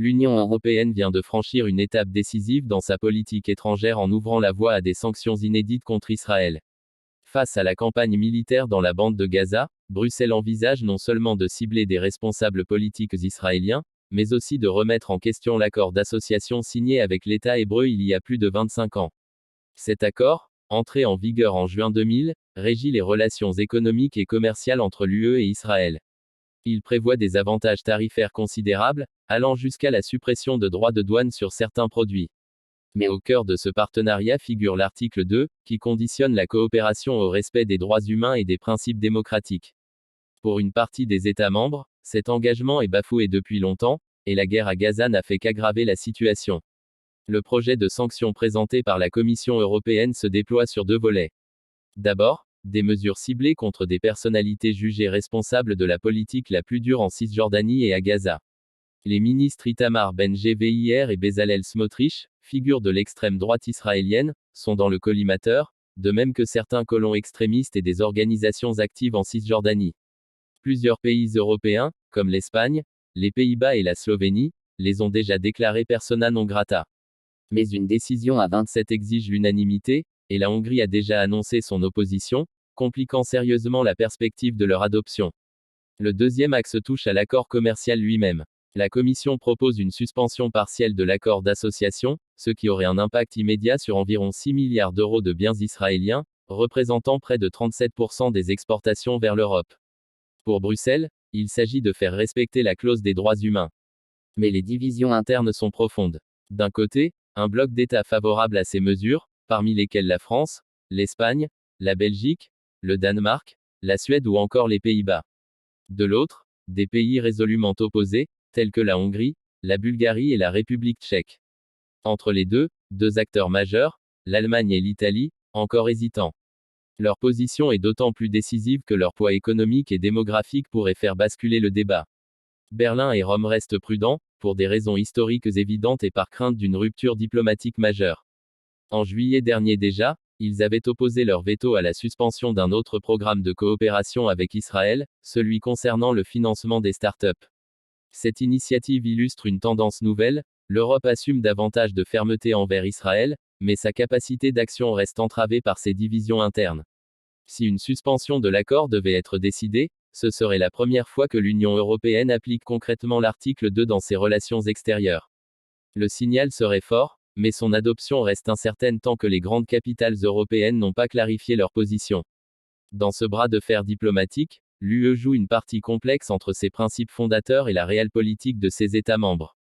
L'Union européenne vient de franchir une étape décisive dans sa politique étrangère en ouvrant la voie à des sanctions inédites contre Israël. Face à la campagne militaire dans la bande de Gaza, Bruxelles envisage non seulement de cibler des responsables politiques israéliens, mais aussi de remettre en question l'accord d'association signé avec l'État hébreu il y a plus de 25 ans. Cet accord, entré en vigueur en juin 2000, régit les relations économiques et commerciales entre l'UE et Israël. Il prévoit des avantages tarifaires considérables, allant jusqu'à la suppression de droits de douane sur certains produits. Mais au cœur de ce partenariat figure l'article 2, qui conditionne la coopération au respect des droits humains et des principes démocratiques. Pour une partie des États membres, cet engagement est bafoué depuis longtemps, et la guerre à Gaza n'a fait qu'aggraver la situation. Le projet de sanctions présenté par la Commission européenne se déploie sur deux volets. D'abord, des mesures ciblées contre des personnalités jugées responsables de la politique la plus dure en Cisjordanie et à Gaza. Les ministres Itamar Ben-Gvir et Bezalel Smotrich, figures de l'extrême droite israélienne, sont dans le collimateur, de même que certains colons extrémistes et des organisations actives en Cisjordanie. Plusieurs pays européens, comme l'Espagne, les Pays-Bas et la Slovénie, les ont déjà déclarés persona non grata. Mais une décision à 27 exige l'unanimité, et la Hongrie a déjà annoncé son opposition, compliquant sérieusement la perspective de leur adoption. Le deuxième axe touche à l'accord commercial lui-même. La Commission propose une suspension partielle de l'accord d'association, ce qui aurait un impact immédiat sur environ 6 milliards d'euros de biens israéliens, représentant près de 37% des exportations vers l'Europe. Pour Bruxelles, il s'agit de faire respecter la clause des droits humains. Mais les divisions internes sont profondes. D'un côté, un bloc d'États favorables à ces mesures, parmi lesquels la France, l'Espagne, la Belgique, le Danemark, la Suède ou encore les Pays-Bas. De l'autre, des pays résolument opposés, tels que la Hongrie, la Bulgarie et la République tchèque. Entre les deux acteurs majeurs, l'Allemagne et l'Italie, encore hésitants. Leur position est d'autant plus décisive que leur poids économique et démographique pourrait faire basculer le débat. Berlin et Rome restent prudents, pour des raisons historiques évidentes et par crainte d'une rupture diplomatique majeure. En juillet dernier déjà, ils avaient opposé leur veto à la suspension d'un autre programme de coopération avec Israël, celui concernant le financement des startups. Cette initiative illustre une tendance nouvelle, l'Europe assume davantage de fermeté envers Israël, mais sa capacité d'action reste entravée par ses divisions internes. Si une suspension de l'accord devait être décidée, ce serait la première fois que l'Union européenne applique concrètement l'article 2 dans ses relations extérieures. Le signal serait fort, mais son adoption reste incertaine tant que les grandes capitales européennes n'ont pas clarifié leur position. Dans ce bras de fer diplomatique, l'UE joue une partie complexe entre ses principes fondateurs et la réelle politique de ses États membres.